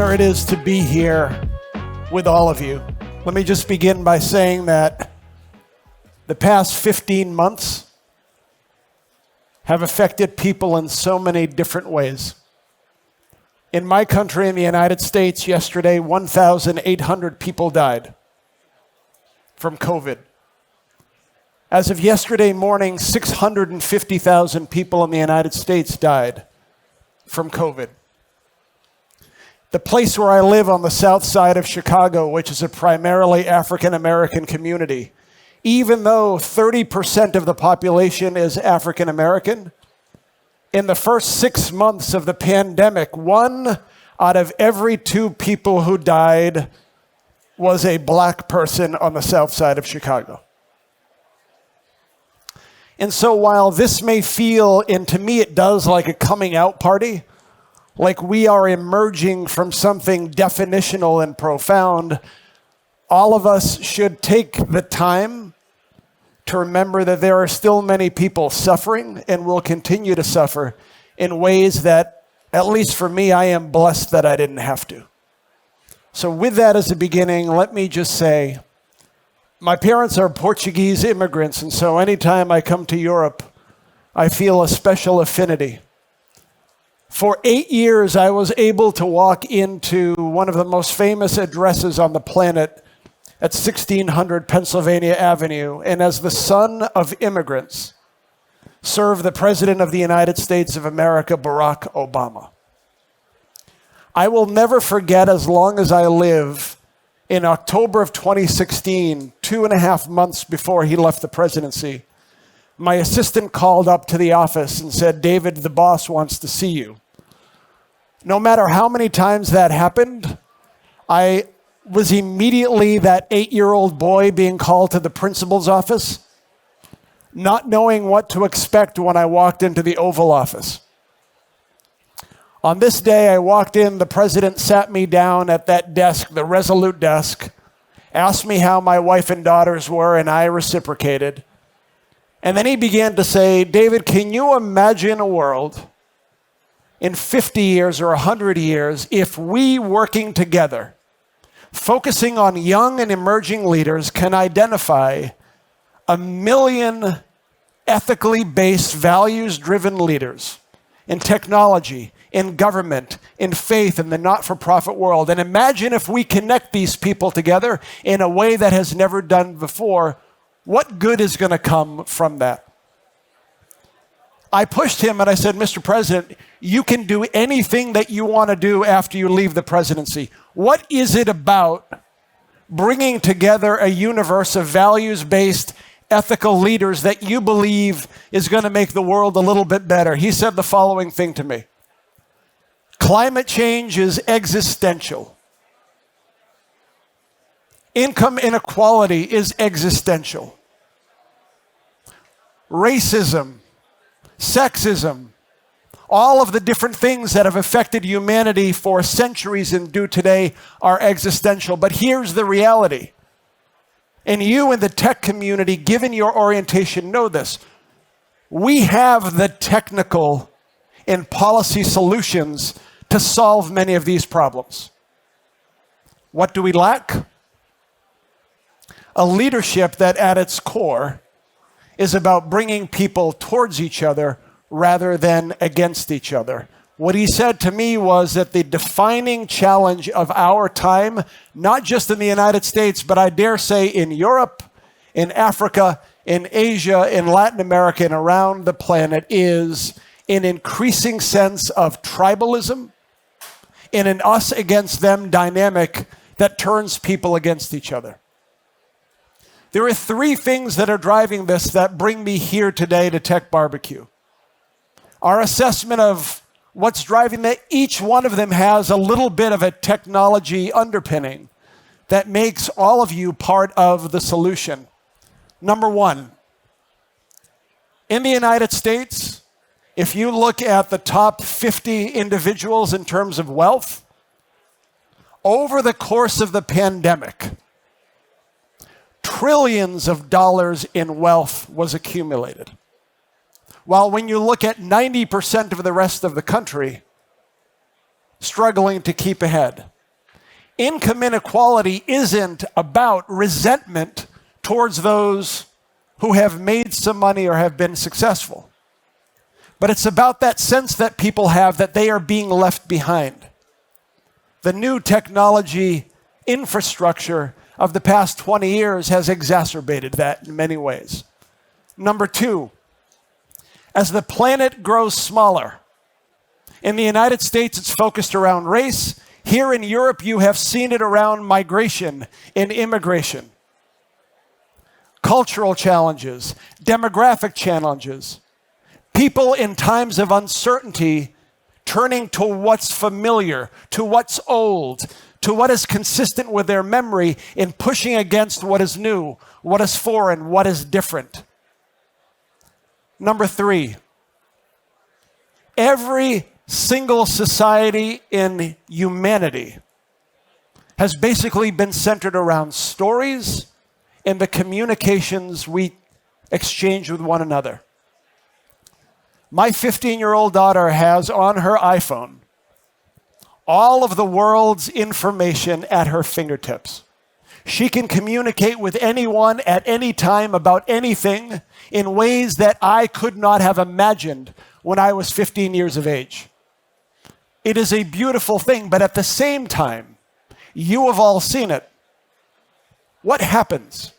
honor it is to be here with all of you. Let me just begin by saying that the past 15 months have affected people in so many different ways. In my country, in the United States, yesterday, 1,800 people died from COVID. As of yesterday morning, 650,000 people in the United States died from COVID. The place where I live on the south side of Chicago, which is a primarily African-American community, even though 30% of the population is African-American, in the first 6 months of the pandemic, 1 out of every 2 people who died was a black person on the south side of Chicago. And so while this may feel, and to me it does, like a coming out party, like we are emerging from something definitional and profound, all of us should take the time to remember that there are still many people suffering and will continue to suffer in ways that, at least for me, I am blessed that I didn't have to. So with that as a beginning, let me just say, my parents are Portuguese immigrants, and so anytime I come to Europe, I feel a special affinity. For 8 years, I was able to walk into one of the most famous addresses on the planet at 1600 Pennsylvania Avenue, and as the son of immigrants, serve the President of the United States of America, Barack Obama. I will never forget, as long as I live, in October of 2016, 2.5 months before he left the presidency, my assistant called up to the office and said, "David, the boss wants to see you." No matter how many times that happened, I was immediately that 8-year-old boy being called to the principal's office, not knowing what to expect when I walked into the Oval Office. On this day, I walked in, the president sat me down at that desk, the resolute desk, asked me how my wife and daughters were, and I reciprocated. And then he began to say, "David, can you imagine a world in 50 years or 100 years if we, working together, focusing on young and emerging leaders, can identify 1 million ethically based, values-driven leaders in technology, in government, in faith, in the not-for-profit world, and imagine if we connect these people together in a way that has never done before, what good is going to come from that?" I pushed him and I said, "Mr. President, you can do anything that you want to do after you leave the presidency. What is it about bringing together a universe of values-based, ethical leaders that you believe is going to make the world a little bit better?" He said the following thing to me: "Climate change is existential. Income inequality is existential. Racism, sexism, all of the different things that have affected humanity for centuries and do today are existential. But here's the reality. And you in the tech community, given your orientation, know this. We have the technical and policy solutions to solve many of these problems. What do we lack? A leadership that at its core is about bringing people towards each other rather than against each other." What he said to me was that the defining challenge of our time, not just in the United States, but I dare say in Europe, in Africa, in Asia, in Latin America, and around the planet, is an increasing sense of tribalism and an us against them dynamic that turns people against each other. There are 3 things that are driving this that bring me here today to TechBBQ. Our assessment of what's driving that, each one of them has a little bit of a technology underpinning that makes all of you part of the solution. Number 1, in the United States, if you look at the top 50 individuals in terms of wealth, over the course of the pandemic, trillions of dollars in wealth was accumulated. While when you look at 90% of the rest of the country struggling to keep ahead. Income inequality isn't about resentment towards those who have made some money or have been successful. But it's about that sense that people have that they are being left behind. The new technology infrastructure of the past 20 years has exacerbated that in many ways. Number two, as the planet grows smaller, in the United States it's focused around race. Here in Europe you have seen it around migration and immigration. Cultural challenges, demographic challenges. People in times of uncertainty turning to what's familiar, to what's old, to what is consistent with their memory in pushing against what is new, what is foreign, what is different. Number three, every single society in humanity has basically been centered around stories and the communications we exchange with one another. My 15-year-old daughter has on her iPhone all of the world's information at her fingertips. She can communicate with anyone at any time about anything in ways that I could not have imagined when I was 15 years of age. It is a beautiful thing, but at the same time, you have all seen it. What happens?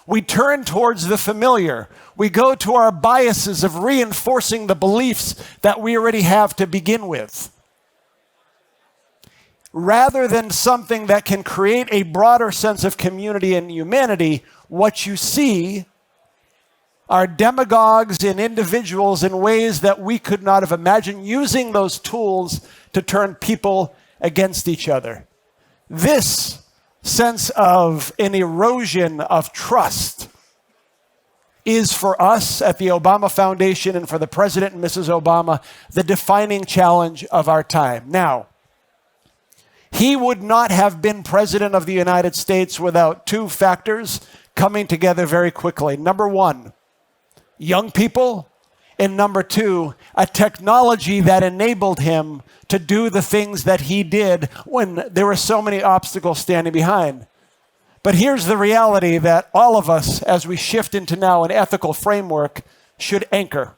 We turn towards the familiar. We go to our biases of reinforcing the beliefs that we already have to begin with. Rather than something that can create a broader sense of community and humanity, what you see are demagogues and individuals in ways that we could not have imagined, using those tools to turn people against each other. This sense of an erosion of trust is for us at the Obama Foundation and for the President and Mrs. Obama the defining challenge of our time. Now, he would not have been President of the United States without two factors coming together very quickly. Number one, young people, and number two, a technology that enabled him to do the things that he did when there were so many obstacles standing behind. But here's the reality that all of us, as we shift into now an ethical framework, should anchor.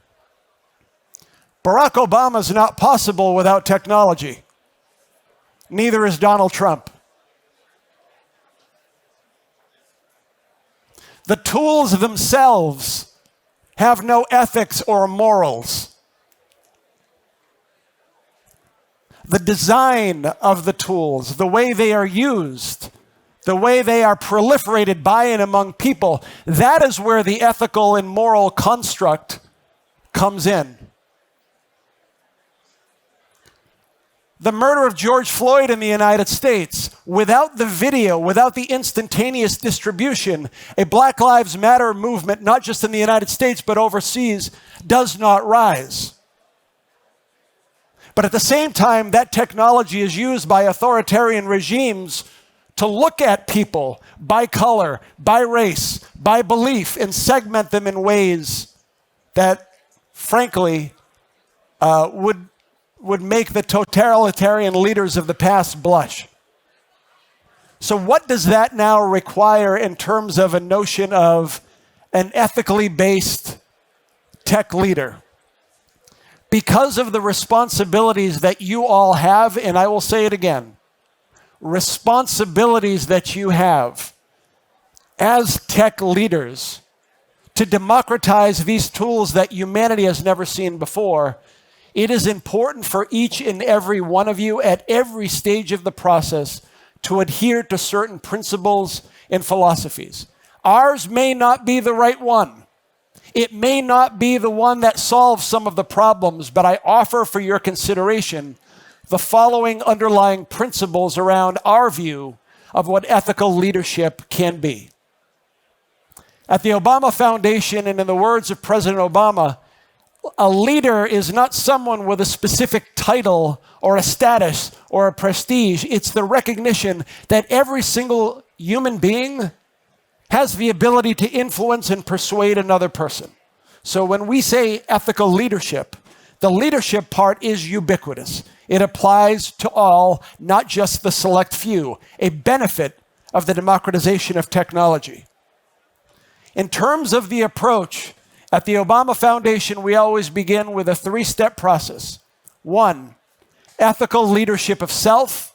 Barack Obama is not possible without technology. Neither is Donald Trump. The tools themselves have no ethics or morals. The design of the tools, the way they are used, the way they are proliferated by and among people, that is where the ethical and moral construct comes in. The murder of George Floyd in the United States, without the video, without the instantaneous distribution, a Black Lives Matter movement, not just in the United States but overseas, does not rise. But at the same time, that technology is used by authoritarian regimes to look at people by color, by race, by belief, and segment them in ways that, frankly, would make the totalitarian leaders of the past blush. So what does that now require in terms of a notion of an ethically based tech leader? Because of the responsibilities that you all have, and I will say it again, responsibilities that you have as tech leaders to democratize these tools that humanity has never seen before, it is important for each and every one of you at every stage of the process to adhere to certain principles and philosophies. Ours may not be the right one. It may not be the one that solves some of the problems, but I offer for your consideration the following underlying principles around our view of what ethical leadership can be. At the Obama Foundation, and in the words of President Obama, a leader is not someone with a specific title or a status or a prestige. It's the recognition that every single human being has the ability to influence and persuade another person. So when we say ethical leadership, the leadership part is ubiquitous. It applies to all, not just the select few, a benefit of the democratization of technology. In terms of the approach, at the Obama Foundation, we always begin with a three-step process. 1, ethical leadership of self.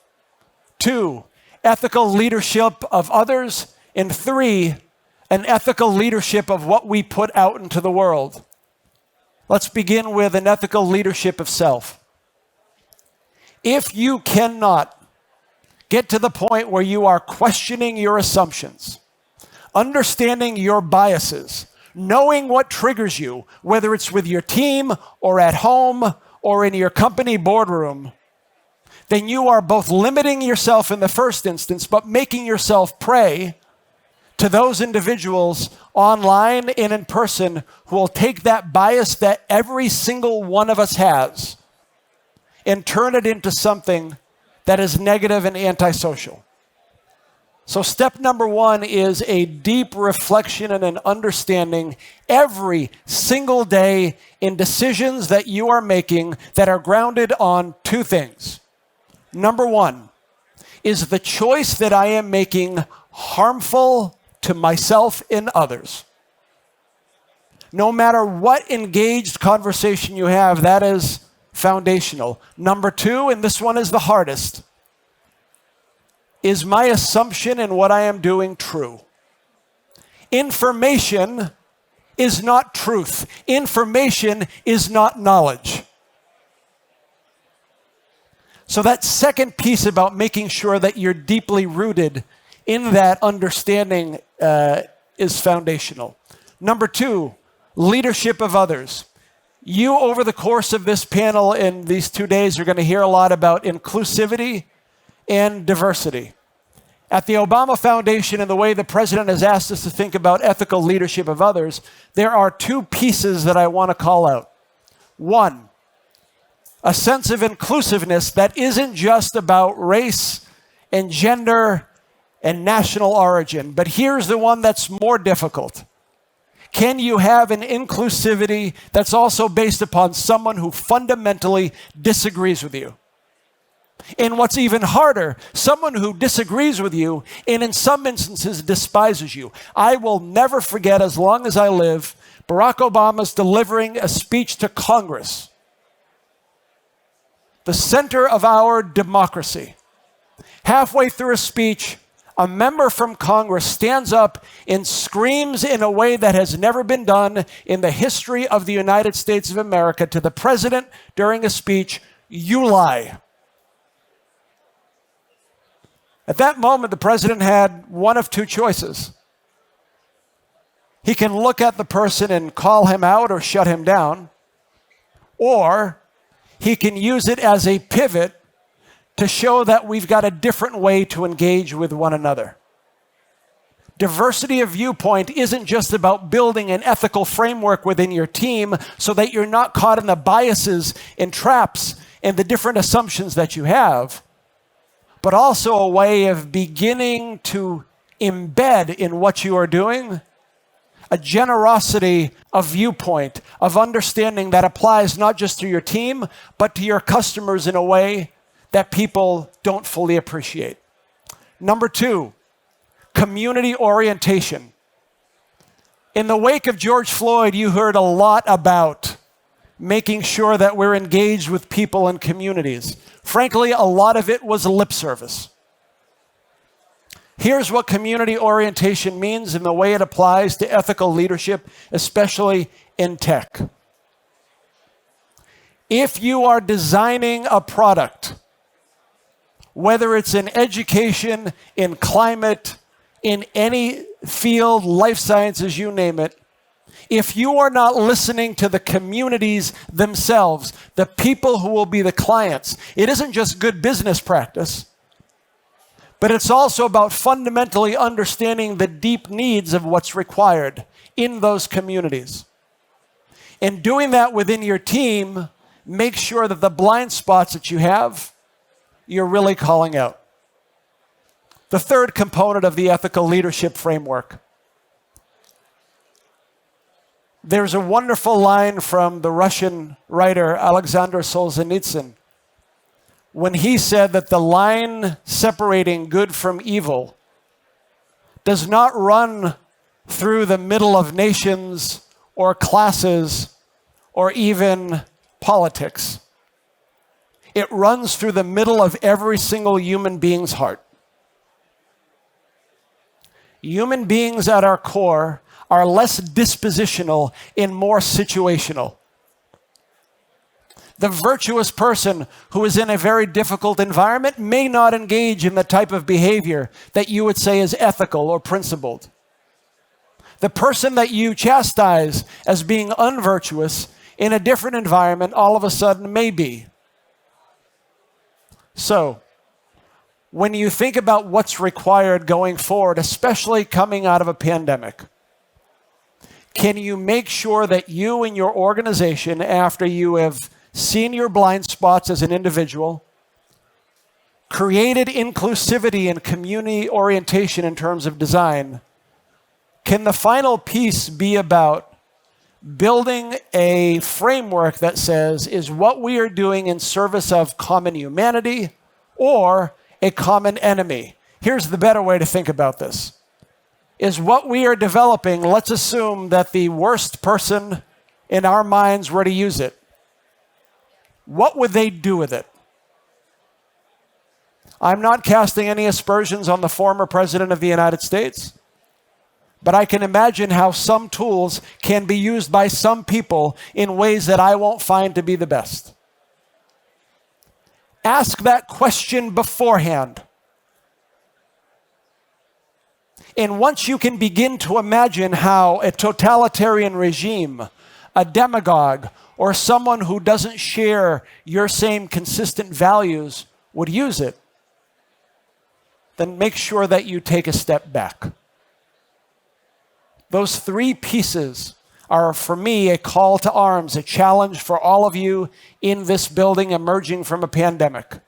2, ethical leadership of others. And 3, an ethical leadership of what we put out into the world. Let's begin with an ethical leadership of self. If you cannot get to the point where you are questioning your assumptions, understanding your biases, knowing what triggers you, whether it's with your team or at home or in your company boardroom, then you are both limiting yourself in the first instance, but making yourself prey to those individuals online and in person who will take that bias that every single one of us has and turn it into something that is negative and antisocial. So step number 1 is a deep reflection and an understanding every single day in decisions that you are making that are grounded on 2 things. Number 1, is the choice that I am making harmful to myself and others? No matter what engaged conversation you have, that is foundational. Number 2, and this one is the hardest, is my assumption in what I am doing true? Information is not truth. Information is not knowledge. So that second piece about making sure that you're deeply rooted in that understanding is foundational. Number 2, leadership of others. You, over the course of this panel in these 2 days, are going to hear a lot about inclusivity and diversity. At the Obama Foundation, and the way the president has asked us to think about ethical leadership of others, there are 2 pieces that I want to call out. 1, a sense of inclusiveness that isn't just about race and gender and national origin, but here's the one that's more difficult. Can you have an inclusivity that's also based upon someone who fundamentally disagrees with you? And what's even harder, someone who disagrees with you and in some instances despises you. I will never forget, as long as I live, Barack Obama's delivering a speech to Congress, the center of our democracy. Halfway through a speech, a member from Congress stands up and screams in a way that has never been done in the history of the United States of America to the president during a speech, "You lie." At that moment, the president had one of 2 choices. He can look at the person and call him out or shut him down, or he can use it as a pivot to show that we've got a different way to engage with one another. Diversity of viewpoint isn't just about building an ethical framework within your team so that you're not caught in the biases and traps and the different assumptions that you have, but also a way of beginning to embed in what you are doing a generosity of viewpoint, of understanding that applies not just to your team, but to your customers in a way that people don't fully appreciate. Number 2, community orientation. In the wake of George Floyd, you heard a lot about making sure that we're engaged with people and communities. Frankly, a lot of it was lip service. Here's what community orientation means in the way it applies to ethical leadership, especially in tech. If you are designing a product, whether it's in education, in climate, in any field, life sciences, you name it, if you are not listening to the communities themselves, the people who will be the clients, it isn't just good business practice, but it's also about fundamentally understanding the deep needs of what's required in those communities. And doing that within your team, make sure that the blind spots that you have, you're really calling out. The third component of the ethical leadership framework. There's a wonderful line from the Russian writer Alexander Solzhenitsyn when he said that the line separating good from evil does not run through the middle of nations or classes or even politics. It runs through the middle of every single human being's heart. Human beings at our core are less dispositional and more situational. The virtuous person who is in a very difficult environment may not engage in the type of behavior that you would say is ethical or principled. The person that you chastise as being unvirtuous in a different environment all of a sudden may be. So, when you think about what's required going forward, especially coming out of a pandemic, can you make sure that you and your organization, after you have seen your blind spots as an individual, created inclusivity and community orientation in terms of design, can the final piece be about building a framework that says, is what we are doing in service of common humanity or a common enemy? Here's the better way to think about this. Is what we are developing, let's assume that the worst person in our minds were to use it. What would they do with it? I'm not casting any aspersions on the former president of the United States, but I can imagine how some tools can be used by some people in ways that I won't find to be the best. Ask that question beforehand. And once you can begin to imagine how a totalitarian regime, a demagogue, or someone who doesn't share your same consistent values would use it, then make sure that you take a step back. Those three pieces are, for me, a call to arms, a challenge for all of you in this building emerging from a pandemic.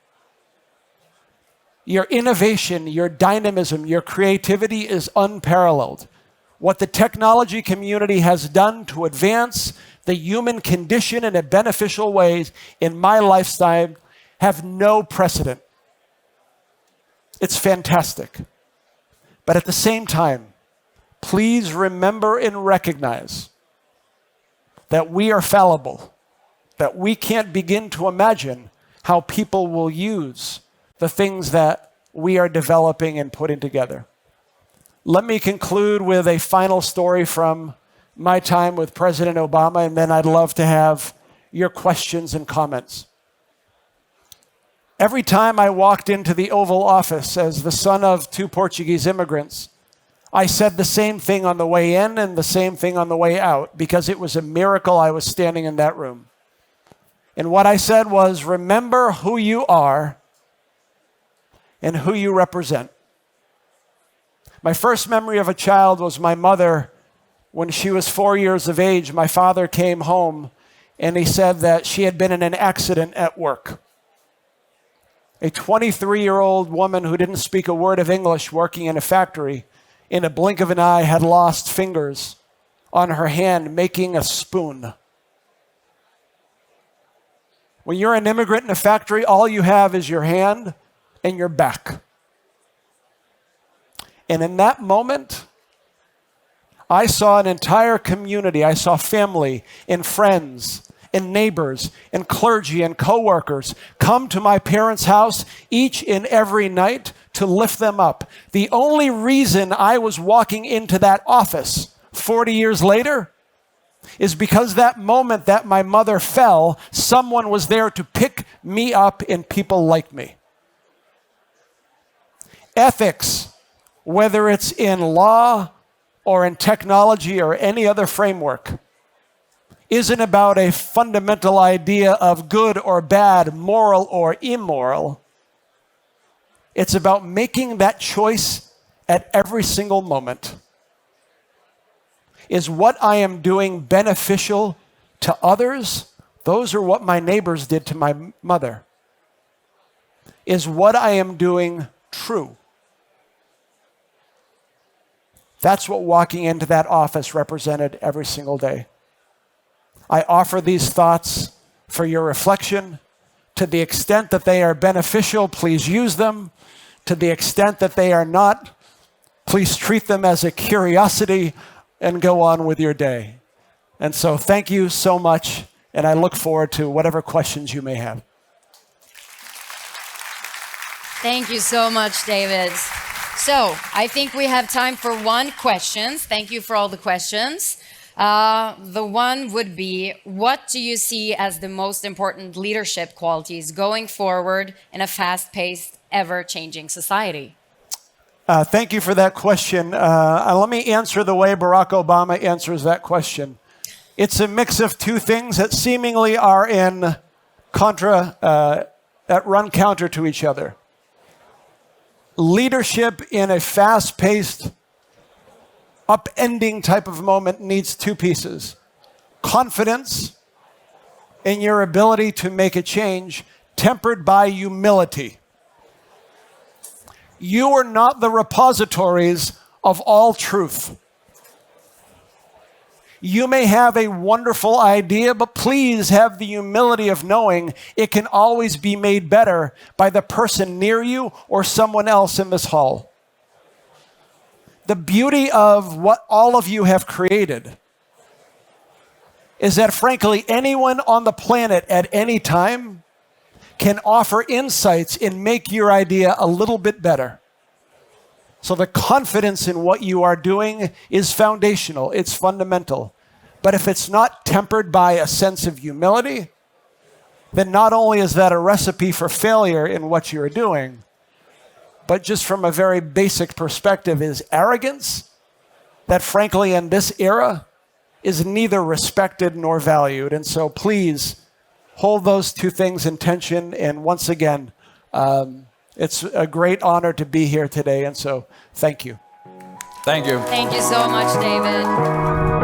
Your innovation, your dynamism, your creativity is unparalleled. What the technology community has done to advance the human condition in a beneficial way in my lifetime have no precedent. It's fantastic. But at the same time, please remember and recognize that we are fallible, that we can't begin to imagine how people will use the things that we are developing and putting together. Let me conclude with a final story from my time with President Obama, and then I'd love to have your questions and comments. Every time I walked into the Oval Office as the son of two Portuguese immigrants, I said the same thing on the way in and the same thing on the way out, because it was a miracle I was standing in that room. And what I said was, remember who you are and who you represent. My first memory of a child was my mother. When she was 4 years of age, my father came home and he said that she had been in an accident at work. A 23-year-old woman who didn't speak a word of English working in a factory, in a blink of an eye, had lost fingers on her hand making a spoon. When you're an immigrant in a factory, all you have is your hand and your back. And in that moment, I saw an entire community. I saw family and friends and neighbors and clergy and coworkers come to my parents' house each and every night to lift them up. The only reason I was walking into that office 40 years later is because that moment that my mother fell, someone was there to pick me up and people like me. Ethics, whether it's in law or in technology or any other framework, isn't about a fundamental idea of good or bad, moral or immoral. It's about making that choice at every single moment. Is what I am doing beneficial to others? Those are what my neighbors did to my mother. Is what I am doing true? That's what walking into that office represented every single day. I offer these thoughts for your reflection, To the extent that they are beneficial, please use them. To the extent that they are not, please treat them as a curiosity and go on with your day. And so thank you so much, and I look forward to whatever questions you may have. Thank you so much, David. So I think we have time for one question. Thank you for all the questions. The one would be, what do you see as the most important leadership qualities going forward in a fast-paced, ever-changing society? Thank you for that question. Let me answer the way Barack Obama answers that question. It's a mix of two things that seemingly are that run counter to each other. Leadership in a fast-paced, upending type of moment needs two pieces. Confidence in your ability to make a change, tempered by humility. You are not the repositories of all truth. You may have a wonderful idea, but please have the humility of knowing it can always be made better by the person near you or someone else in this hall. The beauty of what all of you have created is that, frankly, anyone on the planet at any time can offer insights and make your idea a little bit better. So the confidence in what you are doing is foundational, it's fundamental. But if it's not tempered by a sense of humility, then not only is that a recipe for failure in what you're doing, but just from a very basic perspective is arrogance that, frankly, in this era is neither respected nor valued. And so please hold those two things in tension. And once again, it's a great honor to be here today. And so thank you. Thank you. Thank you so much, David.